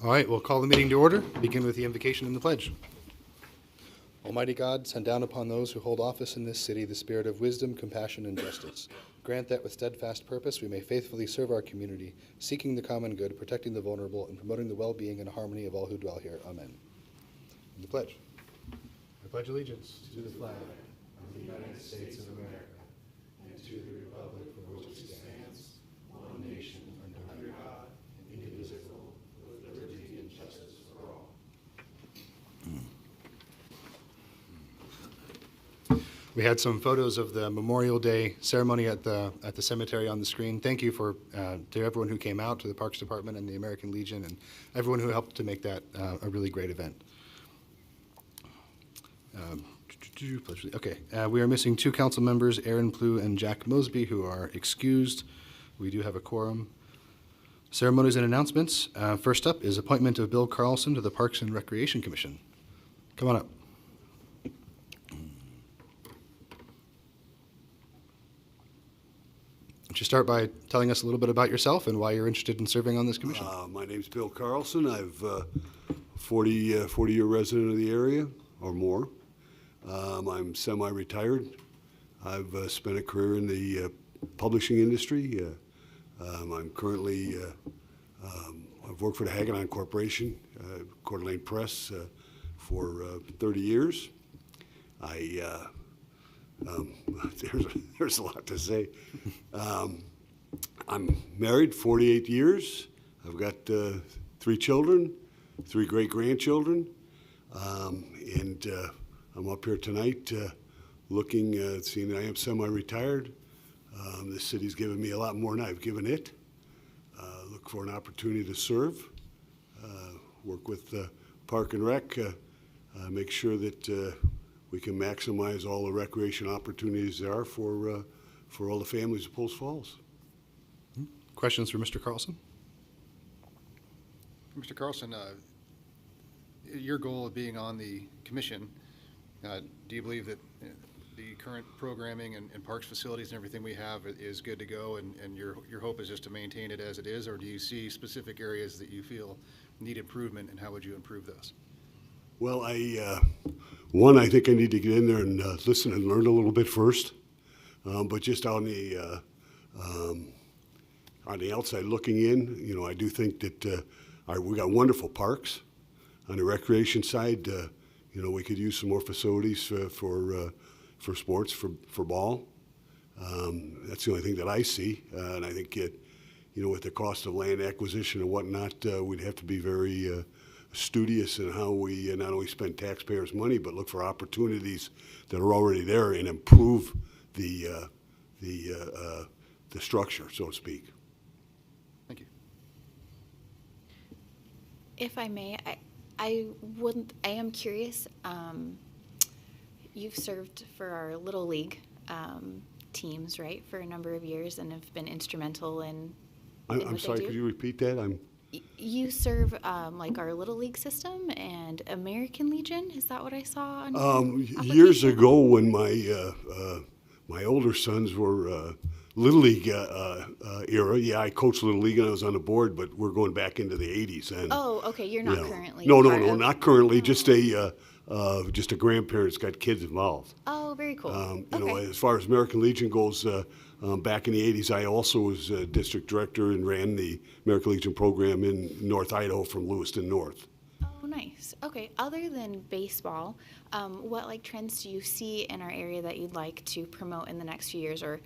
All right, we'll call the meeting to order. Begin with the invocation and the pledge. Almighty God, send down upon those who hold office in this city the spirit of wisdom, compassion, and justice. Grant that with steadfast purpose we may faithfully serve our community, seeking the common good, protecting the vulnerable, and promoting the well-being and harmony of all who dwell here. Amen. And the pledge. I pledge allegiance to the flag of the United States of America and to the republic for which it stands, one nation, under God, indivisible, with liberty and justice for all. We had some photos of the Memorial Day ceremony at the cemetery on the screen. Thank you to everyone who came out, to the Parks Department and the American Legion, and everyone who helped to make that a really great event. Okay, we are missing two council members, Aaron Plew and Jack Mosby, who are excused. We do have a quorum. Ceremonies and announcements. First up is appointment of Bill Carlson to the Parks and Recreation Commission. Come on up. Would you start by telling us a little bit about yourself and why you're interested in serving on this commission? My name's Bill Carlson. I've 40-year resident of the area or more. I'm semi-retired. I've spent a career in the publishing industry. I'm currently, I've worked for the Hagedorn Corporation, Coeur d'Alene Press, for 30 years. There's a lot to say. I'm married 48 years. I've got 3 children, 3 great-grandchildren, and I'm up here tonight looking, seeing that I am semi-retired. The city's given me a lot more than I've given it. Look for an opportunity to serve, work with Park and Rec, make sure that we can maximize all the recreation opportunities there are for all the families of Post Falls. Questions for Mr. Carlson? Mr. Carlson, your goal of being on the commission, do you believe that the current programming and parks facilities and everything we have is good to go, and your hope is just to maintain it as it is, or do you see specific areas that you feel need improvement, and how would you improve those? Well, I think I need to get in there and listen and learn a little bit first. But just on the outside looking in, I do think that we got wonderful parks. On the recreation side, we could use some more facilities for sports, for ball. That's the only thing that I see, and I think with the cost of land acquisition and whatnot, we'd have to be very studious in how we not only spend taxpayers' money, but look for opportunities that are already there and improve the structure, so to speak. Thank you. If I may, I am curious. You've served for our Little League teams, right, for a number of years, and have been instrumental in I'm sorry, could you repeat that? You serve like our Little League system and American Legion. Is that what I saw on your years ago, when my older sons were Little League era, I coached Little League and I was on the board, but we're going back into the 80s. And, oh, okay, you're not currently. No, not currently. Oh. Just a grandparent's got kids involved. Oh, very cool. Okay. As far as American Legion goes, back in the 80s, I also was district director and ran the American Legion program in North Idaho from Lewiston North. Oh, nice. Okay. Other than baseball, what trends do you see in our area that you'd like to promote in the next few years, or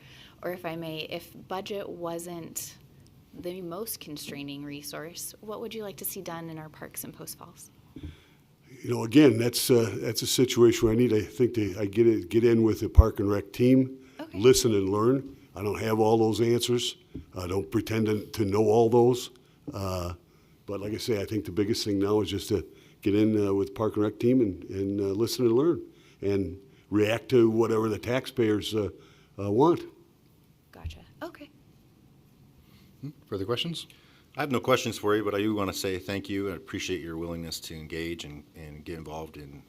if I may, if budget wasn't the most constraining resource, what would you like to see done in our parks and Post Falls? Again, that's a situation where I get in with the Park and Rec team, okay. Listen and learn. I don't have all those answers. I don't pretend to know all those. But like I say, I think the biggest thing now is just to get in with Park and Rec team and listen and learn and react to whatever the taxpayers want. Gotcha. Okay. Further questions? I have no questions for you, but I do want to say thank you and appreciate your willingness to engage and get involved in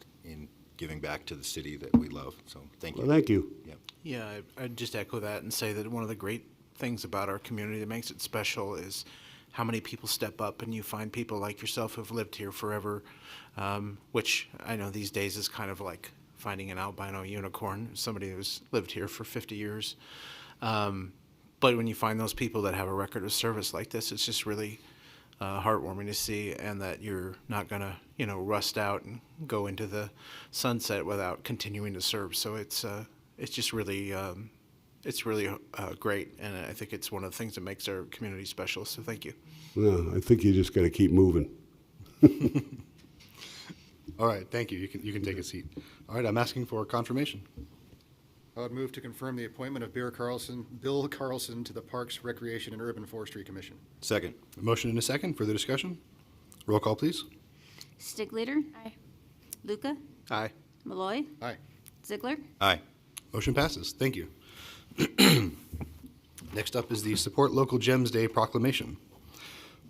giving back to the city that we love. So thank you. Well, thank you. Yeah. Yeah, I'd just echo that and say that one of the great things about our community that makes it special is how many people step up, and you find people like yourself who've lived here forever, which I know these days is kind of like finding an albino unicorn, somebody who's lived here for 50 years. But when you find those people that have a record of service like this, it's just really heartwarming to see, and that you're not going to, rust out and go into the sunset without continuing to serve. So it's just really, great, and I think it's one of the things that makes our community special. So thank you. Well, I think you just got to keep moving. All right, thank you. You can take a seat. All right, I'm asking for confirmation. I would move to confirm the appointment of Bill Carlson to the Parks, Recreation, and Urban Forestry Commission. Second. A motion and a second. Further discussion? Roll call, please. Steigleder, Aye. Lucca, Aye. Malloy, Aye. Ziegler. Aye. Motion passes. Thank you. Next up is the Support Local Gems Day Proclamation.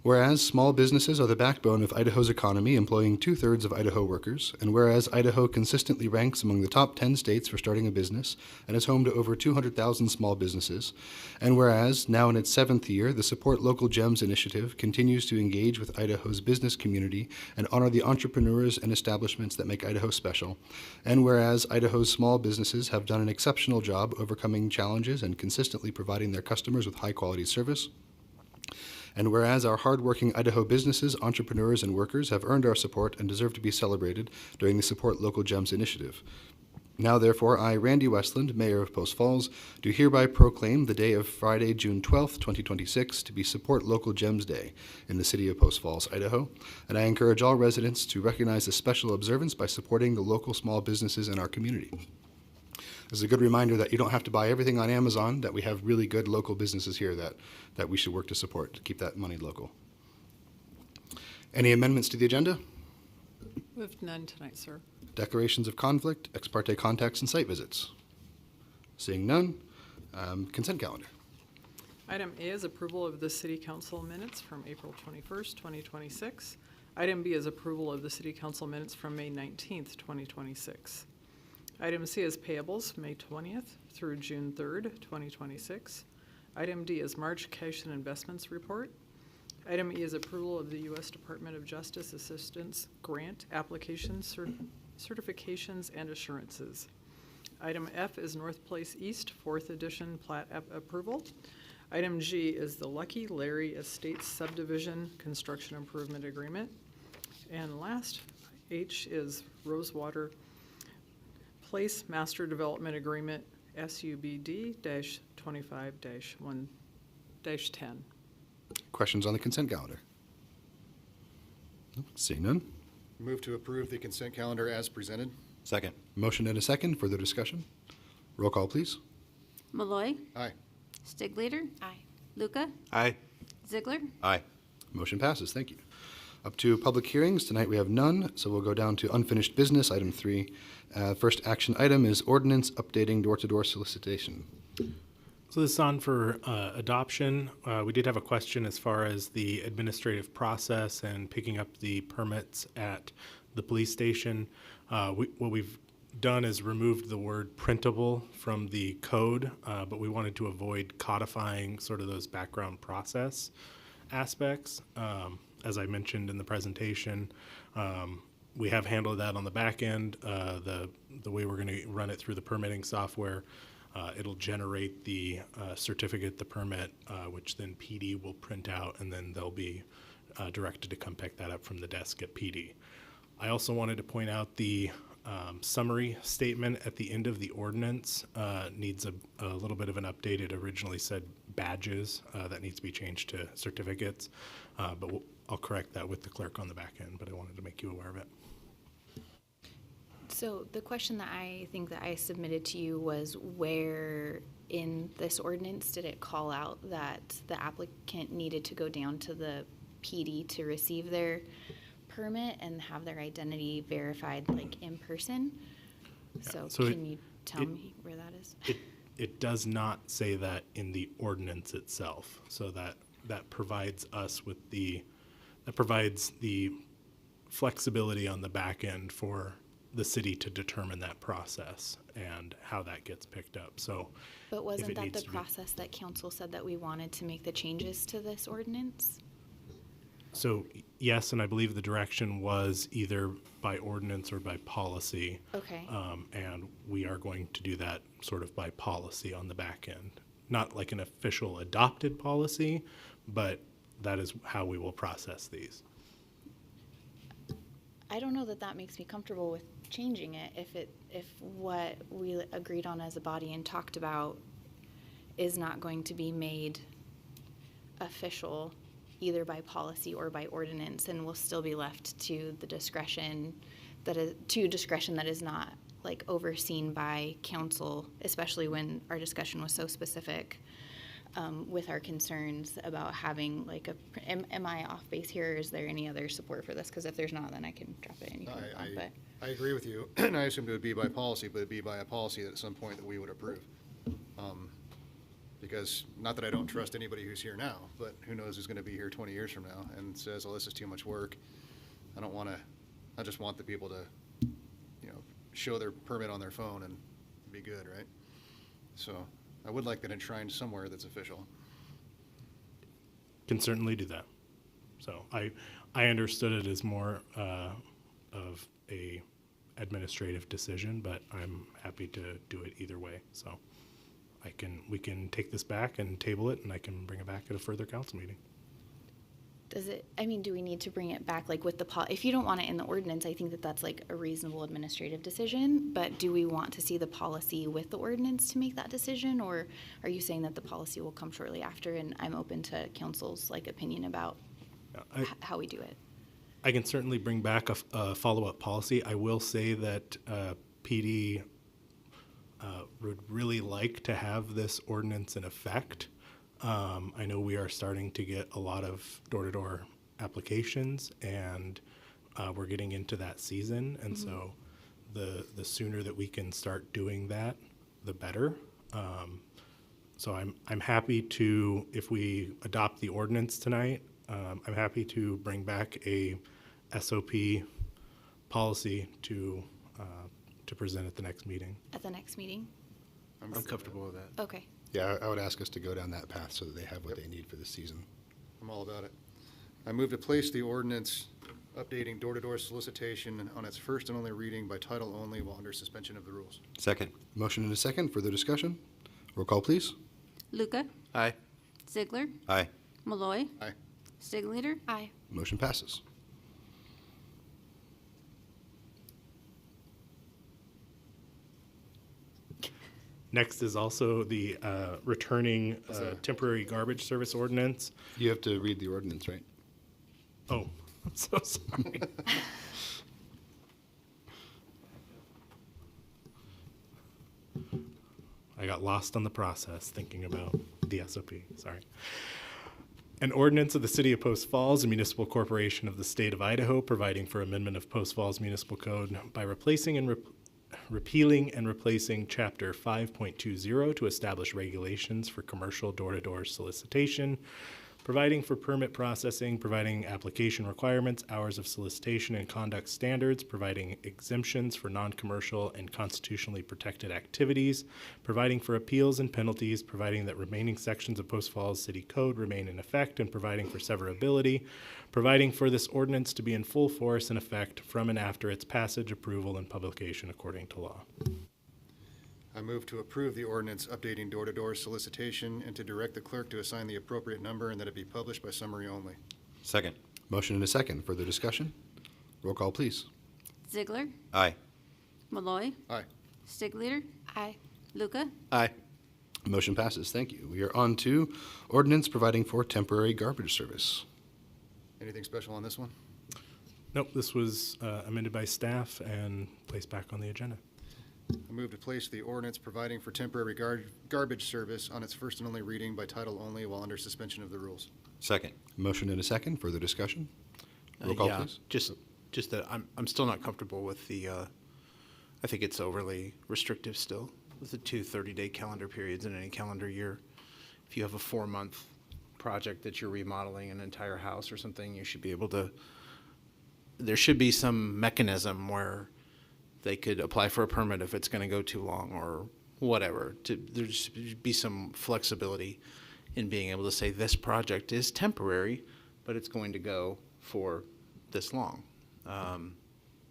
Whereas small businesses are the backbone of Idaho's economy, employing 2/3 of Idaho workers, and whereas Idaho consistently ranks among the top 10 states for starting a business and is home to over 200,000 small businesses, and whereas, now in its 7th year, the Support Local Gems initiative continues to engage with Idaho's business community and honor the entrepreneurs and establishments that make Idaho special, and whereas Idaho's small businesses have done an exceptional job overcoming challenges and consistently providing their customers with high-quality service, and whereas our hardworking Idaho businesses, entrepreneurs, and workers have earned our support and deserve to be celebrated during the Support Local Gems initiative. Now, therefore, I, Randy Westland, Mayor of Post Falls, do hereby proclaim the day of Friday, June 12th, 2026, to be Support Local Gems Day in the city of Post Falls, Idaho, and I encourage all residents to recognize this special observance by supporting the local small businesses in our community. This is a good reminder that you don't have to buy everything on Amazon, that we have really good local businesses here that we should work to support, to keep that money local. Any amendments to the agenda? We have none tonight, sir. Declarations of conflict, ex parte contacts, and site visits? Seeing none, consent calendar. Item A is approval of the City Council minutes from April 21st, 2026. Item B is approval of the City Council minutes from May 19th, 2026. Item C is payables, May 20th through June 3rd, 2026. Item D is March Cash and Investments Report. Item E is approval of the U.S. Department of Justice Assistance Grant Applications, Certifications, and Assurances. Item F is North Place East, 4th Edition Plat Approval. Item G is the Lucky Larry Estates Subdivision Construction Improvement Agreement. And last, H is Rosewater Place Master Development Agreement, SUBD-25-1-10. Questions on the consent calendar? Seeing none. Move to approve the consent calendar as presented. Second. Motion and a second. Further discussion? Roll call, please. Malloy, Aye. Steigleder, Aye. Lucca, Aye. Ziegler. Aye. Motion passes. Thank you. Up to public hearings. Tonight we have none, so we'll go down to unfinished business, item 3. First action item is ordinance updating door-to-door solicitation. So this is on for adoption. We did have a question as far as the administrative process and picking up the permits at the police station. What we've done is removed the word printable from the code, but we wanted to avoid codifying sort of those background process aspects. As I mentioned in the presentation, we have handled that on the back end. The way we're going to run it through the permitting software, it'll generate the certificate, the permit, which then PD will print out, and then they'll be directed to come pick that up from the desk at PD. I also wanted to point out the summary statement at the end of the ordinance needs a little bit of an update. It originally said badges. That needs to be changed to certificates, but I'll correct that with the clerk on the back end, but I wanted to make you aware of it. So the question that I think that I submitted to you was, where in this ordinance did it call out that the applicant needed to go down to the PD to receive their permit and have their identity verified, like, in person? So can you tell me where that is? It does not say that in the ordinance itself, so that provides us with that provides the flexibility on the back end for the city to determine that process and how that gets picked up. So, But wasn't that the needs to be- process that council said that we wanted to make the changes to this ordinance? So yes, and I believe the direction was either by ordinance or by policy. Okay. And we are going to do that sort of by policy on the back end. Not like an official adopted policy, but that is how we will process these. I don't know that that makes me comfortable with changing it if what we agreed on as a body and talked about is not going to be made official either by policy or by ordinance, and will still be left to the discretion that is not like overseen by council, especially when our discussion was so specific with our concerns about having like am I off base here, or is there any other support for this? Because if there's not, then I can drop it and you can move on, but I agree with you, and I assumed it would be by policy, but it'd be by a policy that at some point that we would approve. Because, not that I don't trust anybody who's here now, but who knows who's gonna be here 20 years from now and says, oh, this is too much work. I just want the people to, show their permit on their phone and be good, right? So, I would like that enshrined somewhere that's official. Can certainly do that. So I understood it as more of a administrative decision, but I'm happy to do it either way. So we can take this back and table it, and I can bring it back at a further council meeting. do we need to bring it back like with if you don't want it in the ordinance, I think that that's like a reasonable administrative decision, but do we want to see the policy with the ordinance to make that decision, or are you saying that the policy will come shortly after, and I'm open to council's like opinion about how we do it? I can certainly bring back a follow-up policy. I will say that PD would really like to have this ordinance in effect. I know we are starting to get a lot of door-to-door applications, and we're getting into that season, and so the sooner that we can start doing that, the better. So I'm happy to, if we adopt the ordinance tonight, I'm happy to bring back a SOP policy to present at the next meeting. At the next meeting? I'm comfortable with that. Okay. Yeah, I would ask us to go down that path so that they have what they need for this season. I'm all about it. I move to place the ordinance updating door-to-door solicitation on its first and only reading by title only while under suspension of the rules. Second. Motion and a second. Further discussion? Roll call, please. Lucca, Aye. Ziegler, Aye. Malloy, Aye. Steigleder, Aye. Motion passes. Next is also the returning temporary garbage service ordinance. You have to read the ordinance, right? Oh, I'm so sorry. I got lost on the process thinking about the SOP. Sorry. An ordinance of the City of Post Falls, a municipal corporation of the state of Idaho, providing for amendment of Post Falls Municipal Code by replacing and repealing and replacing Chapter 5.20 to establish regulations for commercial door-to-door solicitation, providing for permit processing, providing application requirements, hours of solicitation and conduct standards, providing exemptions for non-commercial and constitutionally protected activities, providing for appeals and penalties, providing that remaining sections of Post Falls City Code remain in effect, and providing for severability, providing for this ordinance to be in full force and effect from and after its passage, approval, and publication according to law. I move to approve the ordinance updating door-to-door solicitation and to direct the clerk to assign the appropriate number and that it be published by summary only. Second. Motion and a second. Further discussion? Roll call, please. Ziegler, Aye. Malloy, Aye. Steigleder, Aye. Lucca, Aye. Motion passes. Thank you. We are on to ordinance providing for temporary garbage service. Anything special on this one? Nope, this was amended by staff and placed back on the agenda. I move to place the ordinance providing for temporary garbage service on its first and only reading by title only while under suspension of the rules. Second. Motion and a second. Further discussion? Roll call, Yeah, please. just that I'm still not comfortable with the, I think it's overly restrictive still, with the 2 30-day calendar periods in any calendar year. If you have a 4-month project that you're remodeling an entire house or something, you should be able to, there should be some mechanism where they could apply for a permit if it's going to go too long or whatever. There should be some flexibility in being able to say this project is temporary, but it's going to go for this long.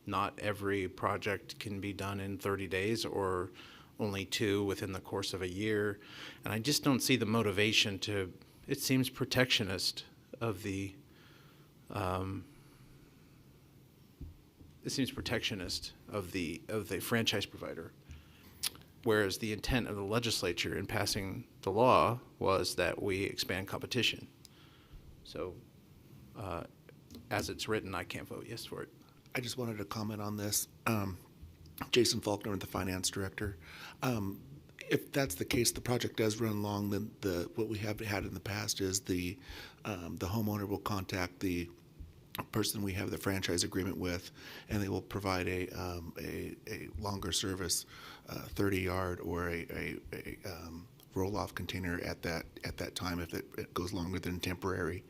Not every project can be done in 30 days or only 2 within the course of a year. And I just don't see the motivation to, it seems protectionist of the, franchise provider. Whereas the intent of the legislature in passing the law was that we expand competition. So, as it's written, I can't vote yes for it. I just wanted to comment on this. Jason Faulkner, the finance director. If that's the case, the project does run long, then what we have had in the past is the homeowner will contact the person we have the franchise agreement with, and they will provide a longer service, 30-yard or a roll-off container at that time if it goes longer than temporary.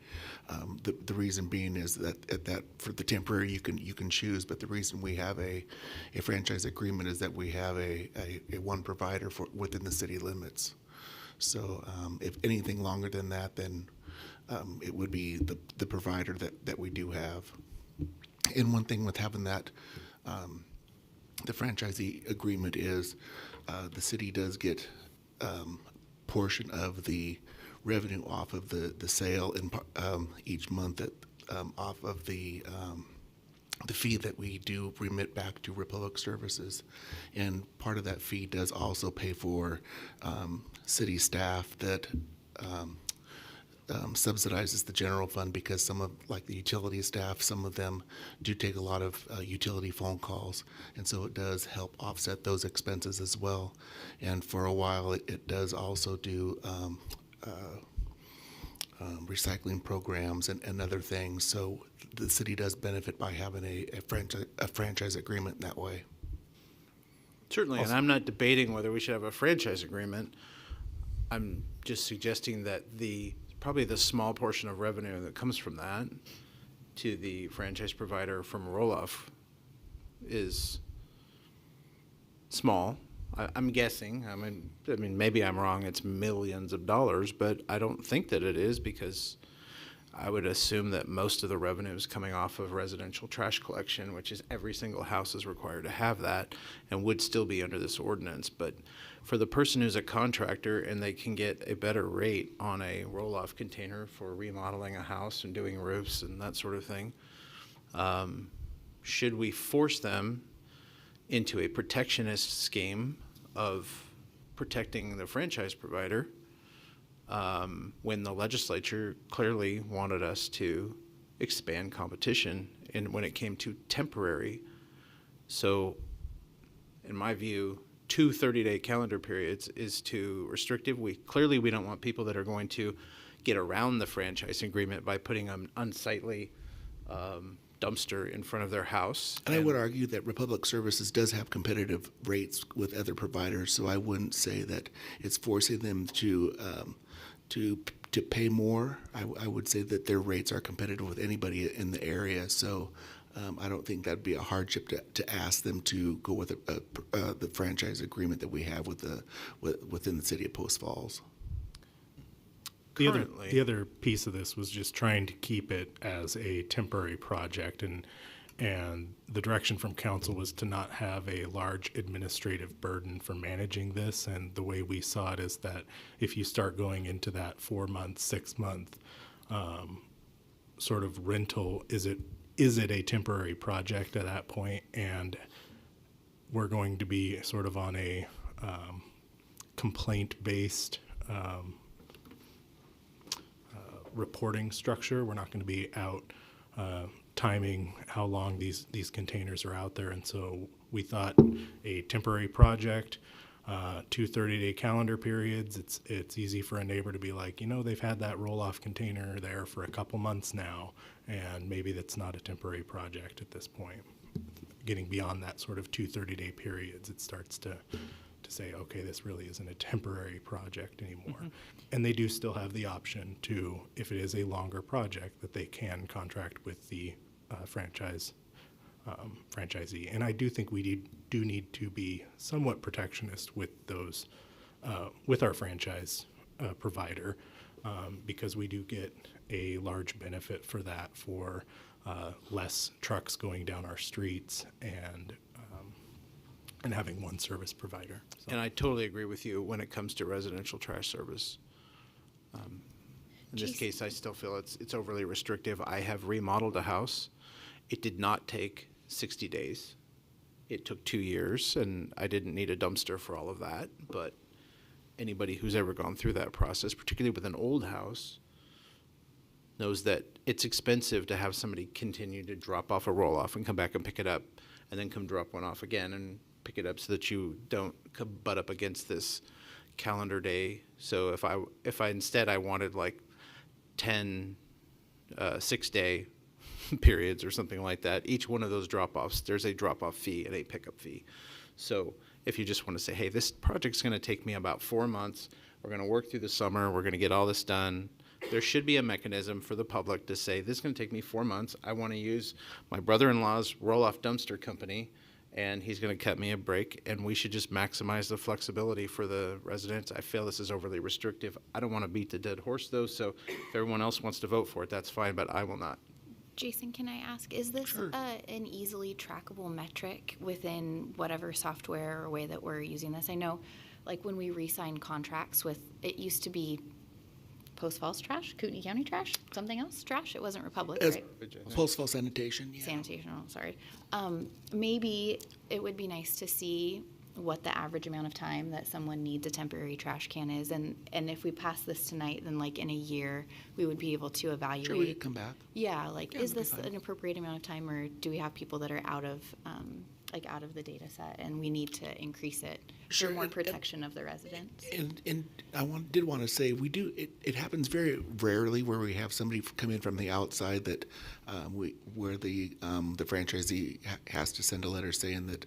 The reason being is that for the temporary you can choose, but the reason we have a franchise agreement is that we have a one provider for within the city limits. So if anything longer than that, then it would be the provider that we do have. And one thing with having that, the franchisee agreement is the city does get portion of the revenue off of the sale and each month off of the fee that we do remit back to Republic Services. And part of that fee does also pay for city staff that subsidizes the general fund, because some of, like the utility staff, some of them do take a lot of utility phone calls, and so it does help offset those expenses as well. And for a while, it does also do recycling programs and other things. So the city does benefit by having a franchise agreement that way. Certainly, and I'm not debating whether we should have a franchise agreement. I'm just suggesting that probably the small portion of revenue that comes from that to the franchise provider from roll-off is small. I'm guessing. I mean, maybe I'm wrong. It's millions of dollars, but I don't think that it is, because I would assume that most of the revenue is coming off of residential trash collection, which is every single house is required to have that and would still be under this ordinance. But for the person who's a contractor and they can get a better rate on a roll-off container for remodeling a house and doing roofs and that sort of thing, should we force them into a protectionist scheme of protecting the franchise provider when the legislature clearly wanted us to expand competition when it came to temporary? So in my view, 2 30-day calendar periods is too restrictive. We don't want people that are going to get around the franchise agreement by putting an unsightly dumpster in front of their house. And I would argue that Republic Services does have competitive rates with other providers, so I wouldn't say that it's forcing them to pay more. I would say that their rates are competitive with anybody in the area, so I don't think that'd be a hardship to ask them to go with the franchise agreement that we have within the city of Post Falls. The other piece of this was just trying to keep it as a temporary project, and the direction from council was to not have a large administrative burden for managing this. And the way we saw it is that if you start going into that 4-month, 6-month sort of rental, is it a temporary project at that point? And we're going to be sort of on a complaint-based reporting structure. We're not going to be out timing how long these containers are out there. And so we thought a temporary project, 2 30-day calendar periods, it's easy for a neighbor to be like, they've had that roll-off container there for a couple months now, and maybe that's not a temporary project at this point. Getting beyond that sort of 2 30-day periods, it starts to say, okay, this really isn't a temporary project anymore. Mm-hmm. And they do still have the option to, if it is a longer project, that they can contract with the franchisee. And I do think we do need to be somewhat protectionist with those, with our franchise provider. because we do get a large benefit for that, for less trucks going down our streets and having one service provider. So. And I totally agree with you when it comes to residential trash service. In this case, I still feel it's overly restrictive. I have remodeled a house. It did not take 60 days. It took 2 years, and I didn't need a dumpster for all of that. But anybody who's ever gone through that process, particularly with an old house, knows that it's expensive to have somebody continue to drop off a roll-off and come back and pick it up, and then come drop one off again and pick it up, so that you don't butt up against this calendar day. So if I instead I wanted like 10 6-day periods or something like that, each one of those drop-offs, there's a drop-off fee and a pickup fee. So if you just want to say, hey, this project's going to take me about 4 months, we're going to work through the summer, we're going to get all this done, there should be a mechanism for the public to say, this is going to take me 4 months, I want to use my brother-in-law's roll-off dumpster company, and he's going to cut me a break, and we should just maximize the flexibility for the residents. I feel this is overly restrictive. I don't want to beat the dead horse, though, so if everyone else wants to vote for it, that's fine, but I will not. Jason, can I ask, is this an easily trackable metric within whatever software or way that we're using this? I know, like, when we re-sign contracts with, it used to be Post Falls trash, Kootenai County trash, something else trash? It wasn't Republic, right? Post-fall sanitation, yeah. Sanitation, oh, sorry. Maybe it would be nice to see what the average amount of time that someone needs a temporary trash can is, and if we pass this tonight, then like in a year, we would be able to evaluate. Sure, we could come back. Yeah, like, Yeah, is that'd be this fine. an appropriate amount of time, or do we have people that are out of the data set, and we need to increase it Sure, for more and- protection of the residents? And I did want to say, we do, it happens very rarely where we have somebody come in from the outside that where the franchisee has to send a letter saying that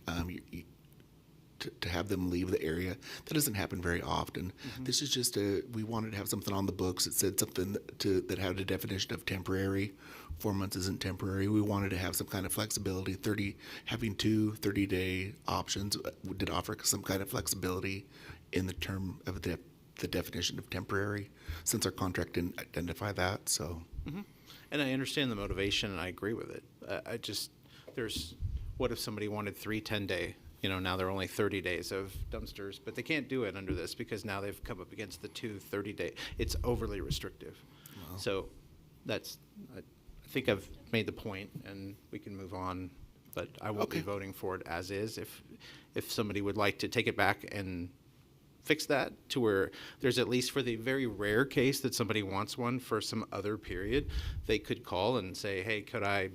to have them leave the area. That doesn't happen very often. Mm-hmm. This is just we wanted to have something on the books that said something that had a definition of temporary. 4 months isn't temporary. We wanted to have some kind of flexibility. Having 2 30-day options did offer some kind of flexibility in the term of the definition of temporary, since our contract didn't identify that. So, And I understand the motivation, and I agree with it. What if somebody wanted 3 10-day? Now there are only 30 days of dumpsters, but they can't do it under this because now they've come up against the 2 30-day. It's overly restrictive. Wow. So I think I've made the point, and we can move on, but I won't be voting for it as is. If somebody would like to take it back and fix that to where there's, at least for the very rare case that somebody wants one for some other period, they could call and say, hey, could I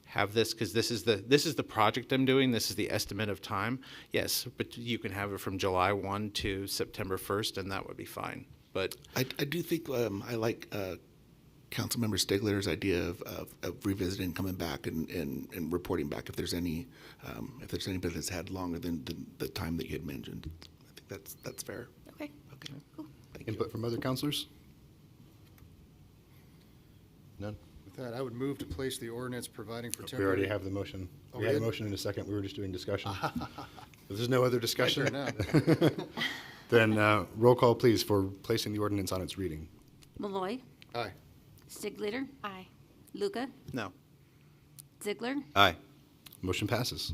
have this, because this is the project I'm doing, this is the estimate of time. Yes, but you can have it from July 1 to September 1st, and that would be fine. But I do think I like Councilmember Steigleder's idea of revisiting, coming back and reporting back if there's anybody that's had longer than the time that you had mentioned. I think that's fair. Okay, cool. Input from other counselors? None? With that, I would move to place the ordinance providing for We temporary. already have the motion. Oh, We had a did? motion in a second. We were just doing discussion. If there's no other discussion, Fair then roll call, please, for placing the ordinance on its reading. Malloy, Aye. Steigleder, Aye. Lucca, no. Ziegler, Aye. Motion passes.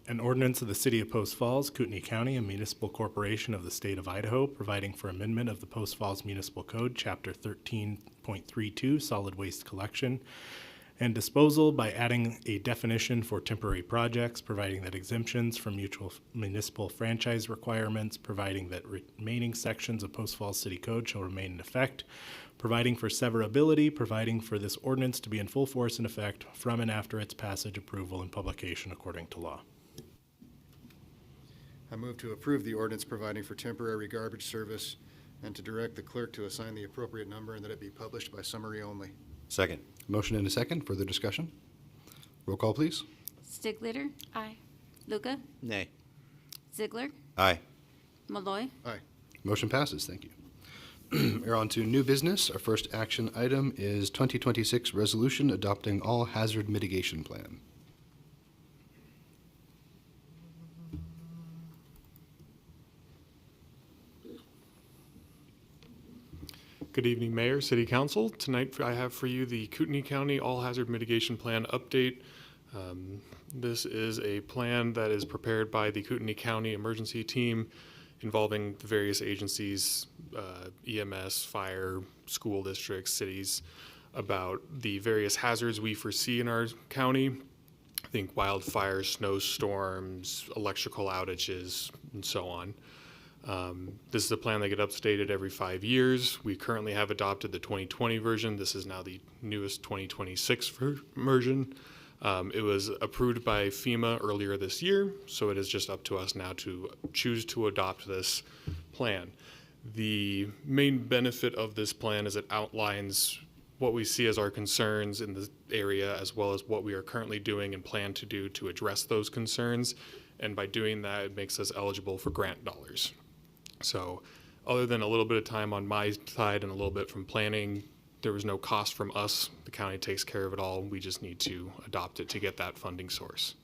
An ordinance of the City of Post Falls, Kootenai County, a municipal corporation of the state of Idaho, providing for amendment of the Post Falls Municipal Code, Chapter 13.32, Solid Waste Collection and Disposal, by adding a definition for temporary projects, providing that exemptions from municipal franchise requirements, providing that remaining sections of Post Falls City Code shall remain in effect, providing for severability, providing for this ordinance to be in full force and effect from and after its passage, approval, and publication according to law. I move to approve the ordinance providing for temporary garbage service and to direct the clerk to assign the appropriate number and that it be published by summary only. Second. Motion and a second. Further discussion? Roll call, please. Steigleder, Aye. Lucca, Nay. Ziegler, Aye. Malloy, Motion passes. Thank you. We're on to new business. Our first action item is 2026 resolution adopting all hazard mitigation plan. Good evening, Mayor, City Council. Tonight I have for you the Kootenai County All Hazard Mitigation Plan update. This is a plan that is prepared by the Kootenai County Emergency Team involving the various agencies, EMS, fire, school districts, cities, about the various hazards we foresee in our county. I think wildfires, snowstorms, electrical outages, and so on. This is a plan that gets updated every 5 years. We currently have adopted the 2020 version. This is now the newest 2026 version. It was approved by FEMA earlier this year, so it is just up to us now to choose to adopt this plan. The main benefit of this plan is it outlines what we see as our concerns in the area, as well as what we are currently doing and plan to do to address those concerns. And by doing that, it makes us eligible for grant dollars. So other than a little bit of time on my side and a little bit from planning, there was no cost from us. The county takes care of it all. We just need to adopt it to get that funding source.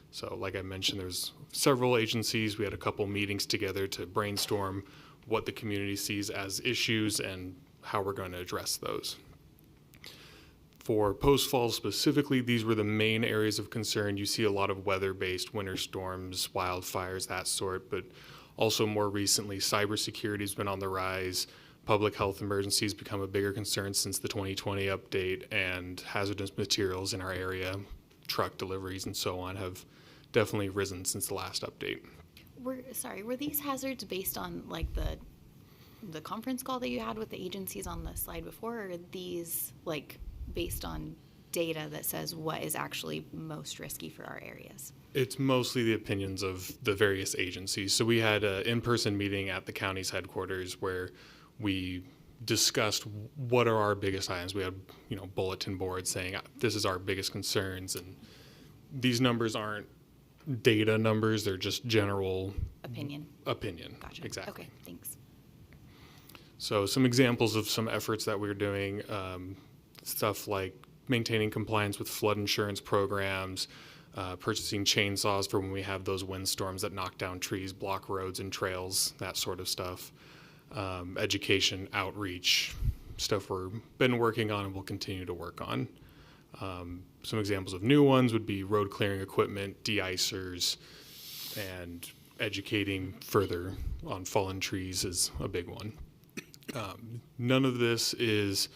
So like I mentioned, there's several agencies. We had a couple meetings together to brainstorm what the community sees as issues and how we're going to address those. For Post Falls specifically, these were the main areas of concern. You see a lot of weather-based winter storms, wildfires, that sort, but also more recently, cybersecurity has been on the rise. Public health emergencies become a bigger concern since the 2020 update, and hazardous materials in our area, truck deliveries and so on, have definitely risen since the last update. Were these hazards based on like the conference call that you had with the agencies on the slide before, or are these like based on data that says what is actually most risky for our areas? It's mostly the opinions of the various agencies. So we had an in-person meeting at the county's headquarters where we discussed what are our biggest items. We had, bulletin boards saying this is our biggest concerns, and these numbers aren't data numbers; they're just general opinion. Gotcha. Exactly. Okay, thanks. So some examples of some efforts that we're doing, stuff like maintaining compliance with flood insurance programs, purchasing chainsaws for when we have those windstorms that knock down trees, block roads and trails, that sort of stuff. Education, outreach, stuff we've been working on and will continue to work on. Some examples of new ones would be road clearing equipment, de-icers, and educating further on fallen trees is a big one. None of this is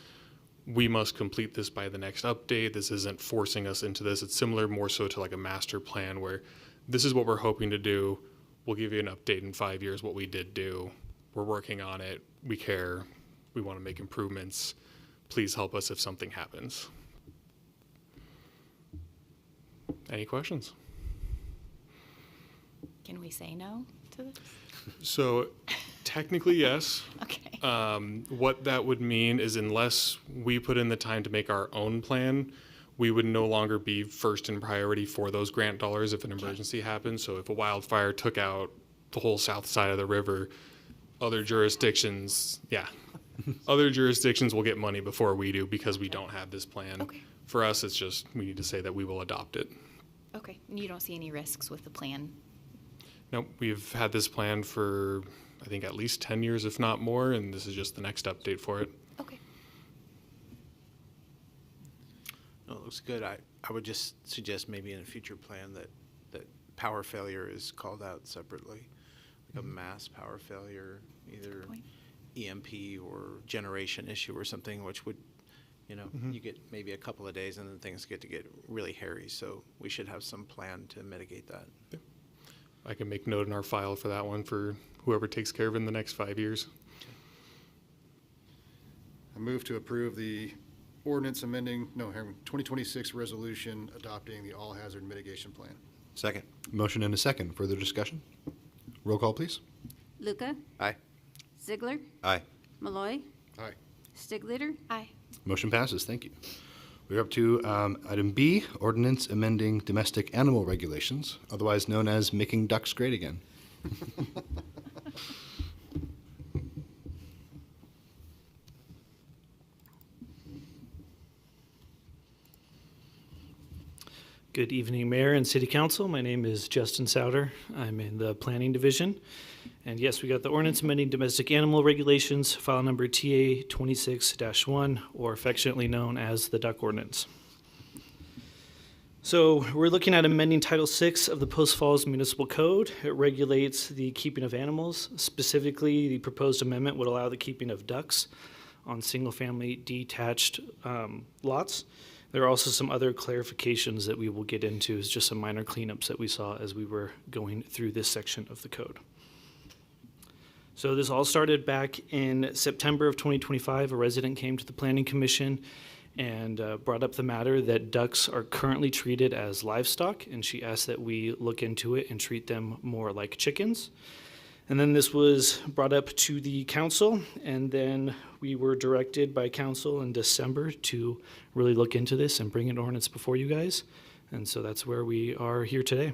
we must complete this by the next update. This isn't forcing us into this. It's similar more so to like a master plan where this is what we're hoping to do. We'll give you an update in 5 years what we did do. We're working on it. We care. We want to make improvements. Please help us if something happens. Any questions? Can we say no to this? So technically, yes. Okay. What that would mean is unless we put in the time to make our own plan, we would no longer be first in priority for those grant dollars if an emergency happens. So if a wildfire took out the whole south side of the river, other jurisdictions will get money before we do because we don't have this plan. Okay. For us, it's just we need to say that we will adopt it. Okay. And you don't see any risks with the plan? Nope, we've had this plan for, I think, at least 10 years, if not more, and this is just the next update for it. Okay. No, it looks good. I would just suggest maybe in a future plan that power failure is called out separately, like a mass power failure, either EMP or generation issue or something, which would, you get maybe a couple of days and then things get really hairy. So we should have some plan to mitigate that. Yeah. I can make note in our file for that one for whoever takes care of it in the next 5 years. I move to approve the ordinance amending, 2026 resolution adopting the all hazard mitigation plan. Second. Motion and a second. Further discussion? Roll call, please. Lucca, Aye. Ziegler, Aye. Malloy, Aye. Steigleder, Aye. Motion passes. Thank you. We're up to item B, Ordinance Amending Domestic Animal Regulations, otherwise known as Making Ducks Great Again. Good evening, Mayor and City Council. My name is Justin Souter. I'm in the Planning Division. And yes, we got the ordinance amending domestic animal regulations, file number TA 26-1, or affectionately known as the duck ordinance. So we're looking at amending Title VI of the Post Falls Municipal Code. It regulates the keeping of animals. Specifically, the proposed amendment would allow the keeping of ducks on single-family detached lots. There are also some other clarifications that we will get into. It's just some minor cleanups that we saw as we were going through this section of the code. So this all started back in September of 2025. A resident came to the Planning Commission and brought up the matter that ducks are currently treated as livestock, and she asked that we look into it and treat them more like chickens. And then this was brought up to the council, and then we were directed by council in December to really look into this and bring an ordinance before you guys. And so that's where we are here today.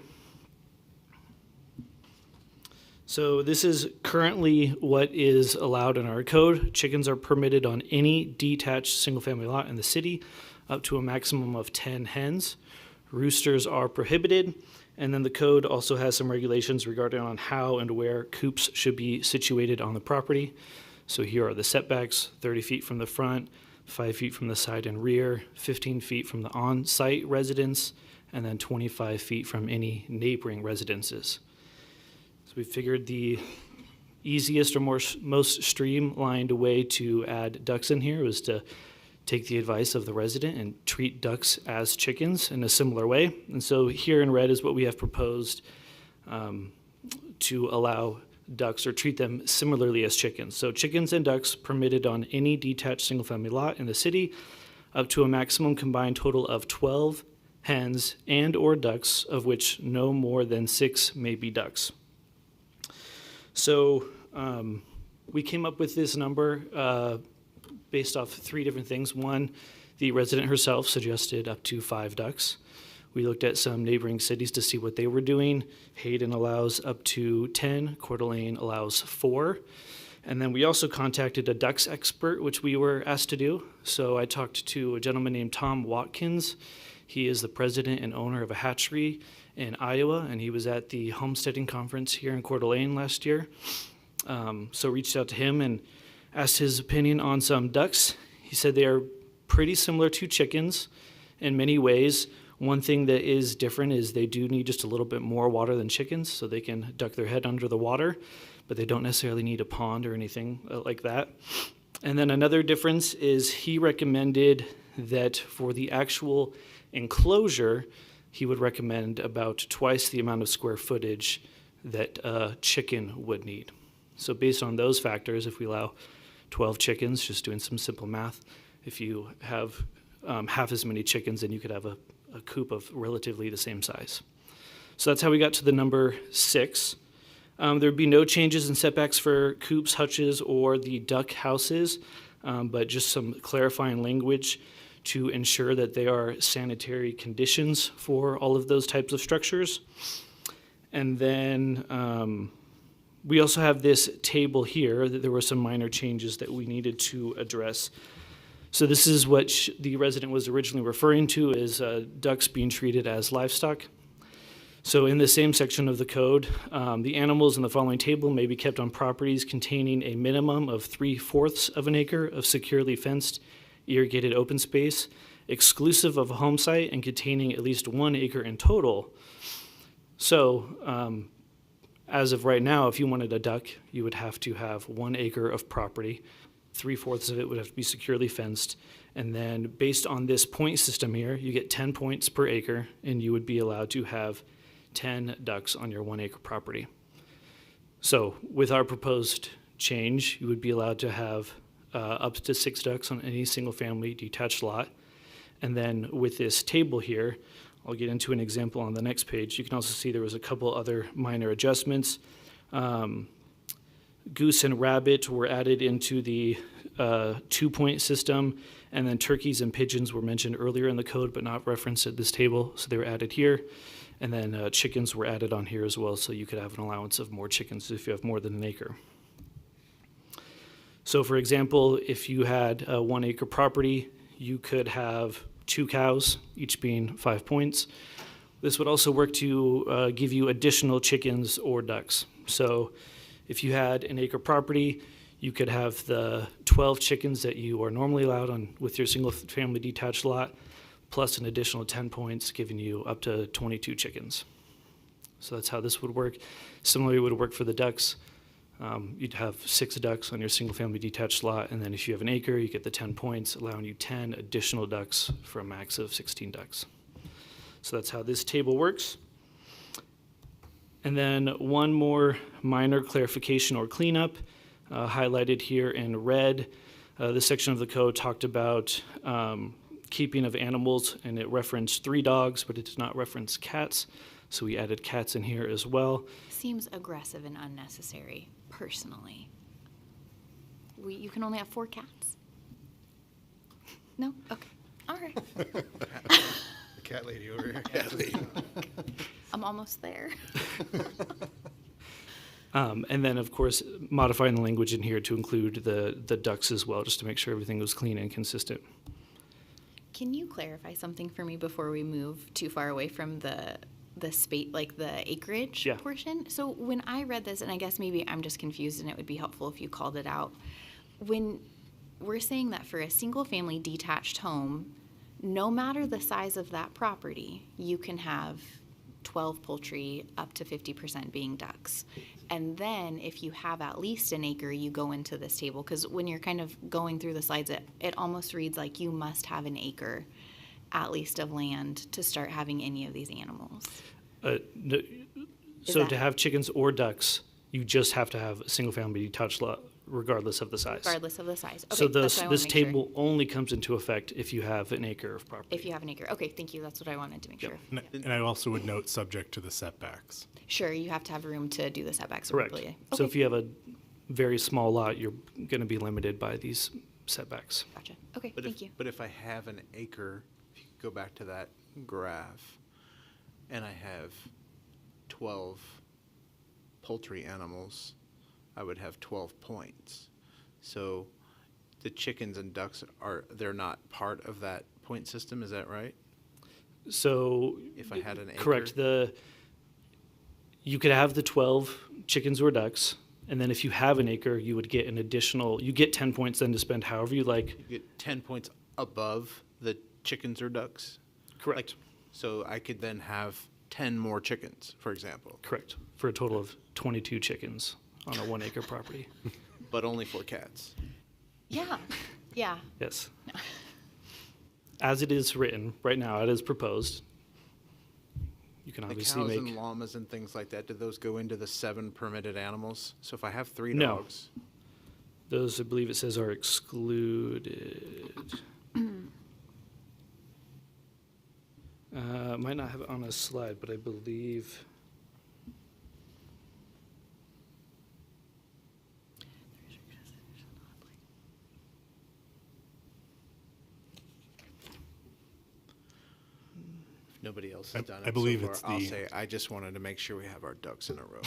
So this is currently what is allowed in our code. Chickens are permitted on any detached single-family lot in the city, up to a maximum of 10 hens. Roosters are prohibited, and then the code also has some regulations regarding on how and where coops should be situated on the property. So here are the setbacks: 30 feet from the front, 5 feet from the side and rear, 15 feet from the on-site residence, and then 25 feet from any neighboring residences. So we figured the easiest or most streamlined way to add ducks in here was to take the advice of the resident and treat ducks as chickens in a similar way. And so here in red is what we have proposed to allow ducks or treat them similarly as chickens. So chickens and ducks permitted on any detached single-family lot in the city, up to a maximum combined total of 12 hens and or ducks, of which no more than 6 may be ducks. So we came up with this number based off 3 different things. One, the resident herself suggested up to 5 ducks. We looked at some neighboring cities to see what they were doing. Hayden allows up to 10, Coeur d'Alene allows 4. And then we also contacted a ducks expert, which we were asked to do. So I talked to a gentleman named Tom Watkins. He is the president and owner of a hatchery in Iowa, and he was at the homesteading conference here in Coeur d'Alene last year. So reached out to him and asked his opinion on some ducks. He said they are pretty similar to chickens in many ways. One thing that is different is they do need just a little bit more water than chickens, so they can duck their head under the water, but they don't necessarily need a pond or anything like that. And then another difference is he recommended that for the actual enclosure, he would recommend about twice the amount of square footage that a chicken would need. So based on those factors, if we allow 12 chickens, just doing some simple math, if you have half as many chickens, then you could have a coop of relatively the same size. So that's how we got to the number 6. There would be no changes in setbacks for coops, hutches, or the duck houses, but just some clarifying language to ensure that they are sanitary conditions for all of those types of structures. And then we also have this table here that there were some minor changes that we needed to address. So this is what the resident was originally referring to as ducks being treated as livestock. So in the same section of the code, the animals in the following table may be kept on properties containing a minimum of 3/4 of an acre of securely fenced, irrigated open space, exclusive of a home site and containing at least 1 acre in total. So as of right now, if you wanted a duck, you would have to have 1 acre of property. 3/4 of it would have to be securely fenced. And then based on this point system here, you get 10 points per acre, and you would be allowed to have 10 ducks on your 1 acre property. So with our proposed change, you would be allowed to have up to 6 ducks on any single family detached lot. And then with this table here, I'll get into an example on the next page. You can also see there was a couple other minor adjustments. Goose and rabbit were added into the 2-point system, and then turkeys and pigeons were mentioned earlier in the code but not referenced at this table, so they were added here. And then chickens were added on here as well, so you could have an allowance of more chickens if you have more than 1 acre. So for example, if you had a 1 acre property, you could have 2 cows, each being 5 points. This would also work to give you additional chickens or ducks. So If you had an acre property, you could have the 12 chickens that you are normally allowed on with your single-family detached lot, plus an additional 10 points, giving you up to 22 chickens. So that's how this would work. Similarly, it would work for the ducks. You'd have 6 ducks on your single-family detached lot, and then if you have an acre, you get the 10 points, allowing you 10 additional ducks for a max of 16 ducks. So that's how this table works. And then one more minor clarification or cleanup, highlighted here in red. This section of the code talked about keeping of animals, and it referenced 3 dogs, but it did not reference cats. So we added cats in here as well. Seems aggressive and unnecessary, personally. You can only have 4 cats? No? Okay. All right. The cat lady over here. Cat lady. I'm almost there. And then, of course, modifying the language in here to include the ducks as well, just to make sure everything was clean and consistent. Can you clarify something for me before we move too far away from the space, like the acreage portion? So when I read this, and I guess maybe I'm just confused, and it would be helpful if you called it out. When we're saying that for a single-family detached home, no matter the size of that property, you can have 12 poultry, up to 50% being ducks. And then if you have at least an acre, you go into this table. Because when you're kind of going through the slides, it almost reads like you must have an acre at least of land to start having any of these animals. No, so to have chickens or ducks, you just have to have a single-family detached lot, regardless of the size. Regardless of the size. Okay, So that's what I wanna this make sure. table only comes into effect if you have an acre of property. If you have an acre. Okay, thank you. That's what I wanted to make sure. And I also would note, subject to the setbacks. Sure, you have to have room to do the setbacks Correct. appropriately. So if you have a very small lot, you're going to be limited by these setbacks. Gotcha. Okay, thank you. But if I have an acre, if you could go back to that graph, and I have 12 poultry animals, I would have 12 points. So the chickens and ducks they're not part of that point system, is that right? So If I had an acre? correct. You could have the 12 chickens or ducks, and then if you have an acre, you would get an additional, you get 10 points then to spend however you like. You get 10 points above the chickens or ducks? Correct. So I could then have 10 more chickens, for example, Correct. For a total of 22 chickens on a 1 acre property. but only 4 cats. Yeah, yeah. Yes. As it is written right now, it is proposed. You can The obviously cows make. and llamas and things like that, do those go into the 7 permitted animals? So if I have 3 No. dogs, Those, I believe it says, are excluded. Might not have it on a slide, but I believe. if nobody else has done it I believe so far, it's I'll the- say, I just wanted to make sure we have our ducks in a row.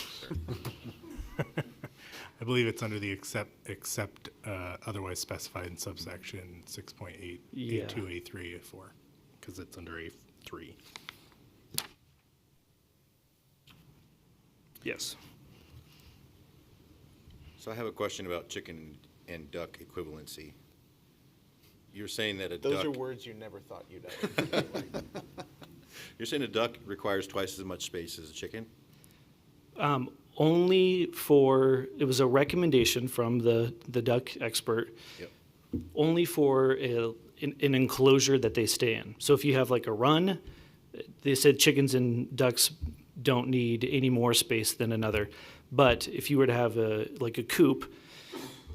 I believe it's under the except otherwise specified in subsection 6.8, Yeah. A2, A3, A4, because it's under A3. Yes. So I have a question about chicken and duck equivalency. You're saying that a Those duck, are words you never thought you'd utter. you're saying a duck requires twice as much space as a chicken? Only for, it was a recommendation from the duck expert, Yep. only for an enclosure that they stay in. So if you have like a run, they said chickens and ducks don't need any more space than another. But if you were to have a coop,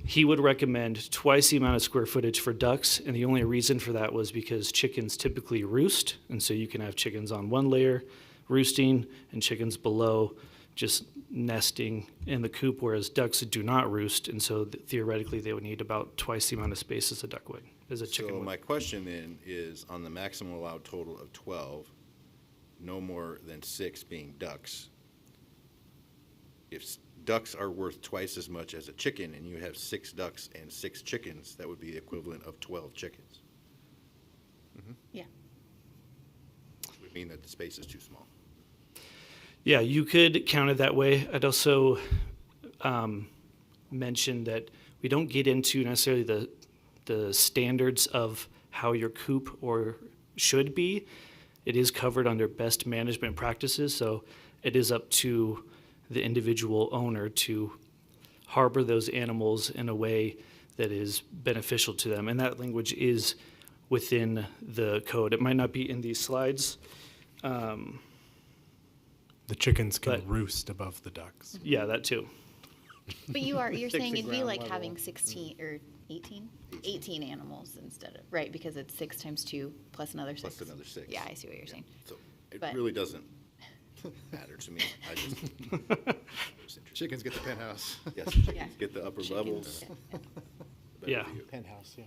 he would recommend twice the amount of square footage for ducks, and the only reason for that was because chickens typically roost, and so you can have chickens on one layer roosting and chickens below just nesting in the coop, whereas ducks do not roost, and so theoretically they would need about twice the amount of space as a duck would, as a chicken So would. my question then is, on the maximum allowed total of 12, no more than 6 being ducks, if ducks are worth twice as much as a chicken and you have 6 ducks and 6 chickens, that would be the equivalent of 12 chickens. Yeah. Which would mean that the space is too small. Yeah, you could count it that way. I'd also, mention that we don't get into necessarily the standards of how your coop or should be. It is covered under best management practices, so it is up to the individual owner to harbor those animals in a way that is beneficial to them. And that language is within the code. It might not be in these slides. The chickens can But- roost above the ducks. Yeah, that too. But you're saying it'd be ground like level. having 16 or 18? 18 animals instead of, right, because it's 6 times 2 plus another 6. Plus another 6. Yeah, I see what you're saying. So it But- really doesn't matter to me. I just, Chickens get the penthouse. yes, Yeah. chickens get the upper levels. Yeah, yeah. Better Yeah. for you. Penthouse, yeah.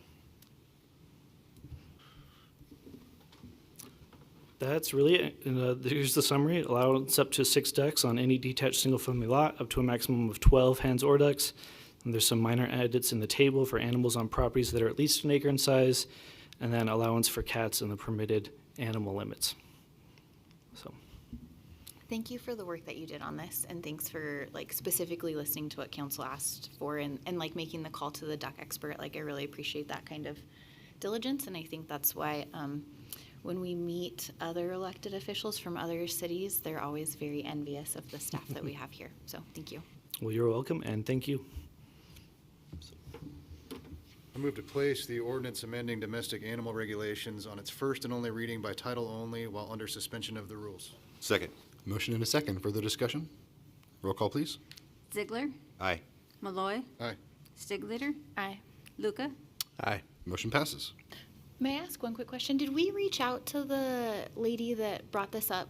That's really it. And, here's the summary. Allowance up to 6 ducks on any detached single-family lot, up to a maximum of 12 hens or ducks. And there's some minor edits in the table for animals on properties that are at least an acre in size, and then allowance for cats in the permitted animal limits. So, Thank you for the work that you did on this, and thanks for like specifically listening to what council asked for and like making the call to the duck expert. Like I really appreciate that kind of diligence, and I think that's why when we meet other elected officials from other cities, they're always very envious of the staff that we have here. So thank you. well, you're welcome, and thank you. I move to place the ordinance amending domestic animal regulations on its first and only reading by title only while under suspension of the rules. Second. Motion and a second. Further discussion? Roll call, please. Ziegler, Aye. Malloy, Aye. Steigleder, Aye. Lucca, Aye. Motion passes. May I ask one quick question? Did we reach out to the lady that brought this up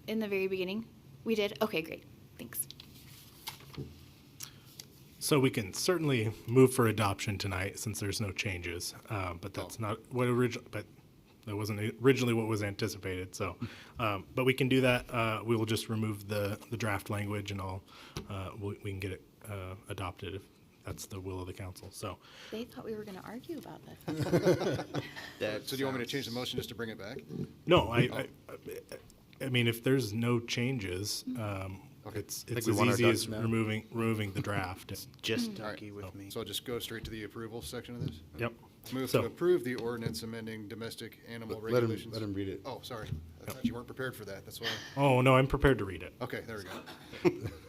in the very beginning? We did? Okay, great. Thanks. So we can certainly move for adoption tonight since there's no changes, but that's not what but that wasn't originally what was anticipated. So, but we can do that. We will just remove the draft language, and we can get it adopted if that's the will of the council. So, They thought we were going to argue about this. So do you want me to change the motion just to bring it back? no, I mean, if there's no changes, it's think as we want our easy ducks as now. removing the draft. Just All right. ducky with me. So I'll just go straight to the approval section of this? Yep. Move So- to approve the ordinance amending domestic animal Let him, regulations. let him read it. Oh, sorry. I thought you weren't prepared for that. That's why. Oh no, I'm prepared to read it. Okay, there we go.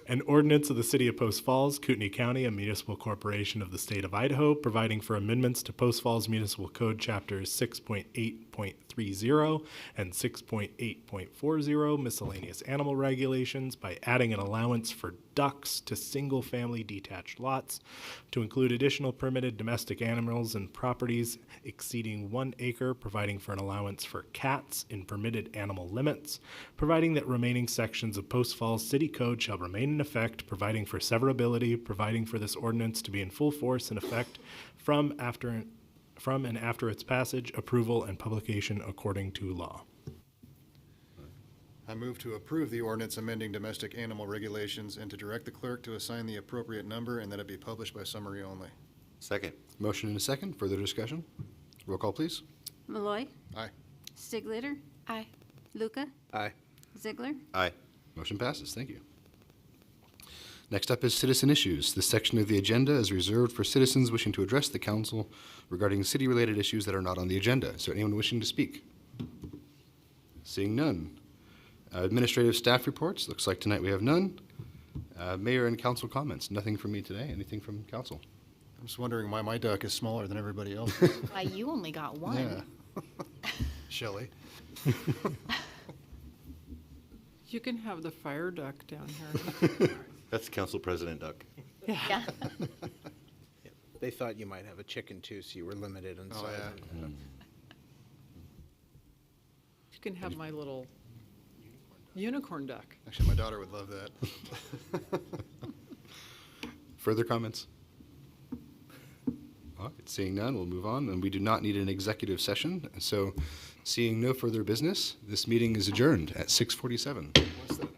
An ordinance of the City of Post Falls, Kootenai County, a municipal corporation of the state of Idaho, providing for amendments to Post Falls Municipal Code Chapters 6.8.30 and 6.8.40 miscellaneous animal regulations by adding an allowance for ducks to single-family detached lots to include additional permitted domestic animals and properties exceeding 1 acre, providing for an allowance for cats in permitted animal limits, providing that remaining sections of Post Falls City Code shall remain in effect, providing for severability, providing for this ordinance to be in full force and effect from and after its passage, approval, and publication according to law. I move to approve the ordinance amending domestic animal regulations and to direct the clerk to assign the appropriate number and that it be published by summary only. Second. Motion and a second. Further discussion? Roll call, please. Malloy, Aye. Steigleder, Aye. Lucca, Aye. Ziegler, Aye. Motion passes. Thank you. Next up is citizen issues. This section of the agenda is reserved for citizens wishing to address the council regarding city-related issues that are not on the agenda. Is there anyone wishing to speak? Seeing none. Administrative staff reports. Looks like tonight we have none. Mayor and council comments. Nothing from me today. Anything from council? I'm just wondering why my duck is smaller than everybody else. Why, you only got one. Yeah. Shelley. You can have the fire duck down here. That's Council President Duck. Yeah. They thought you might have a chicken too, so you were limited in Oh, size. yeah. You can have my little unicorn duck. Actually, my daughter would love that. Further comments? All right, seeing none, we'll move on. And we do not need an executive session. So seeing no further business, this meeting is adjourned at 6:47. What's that?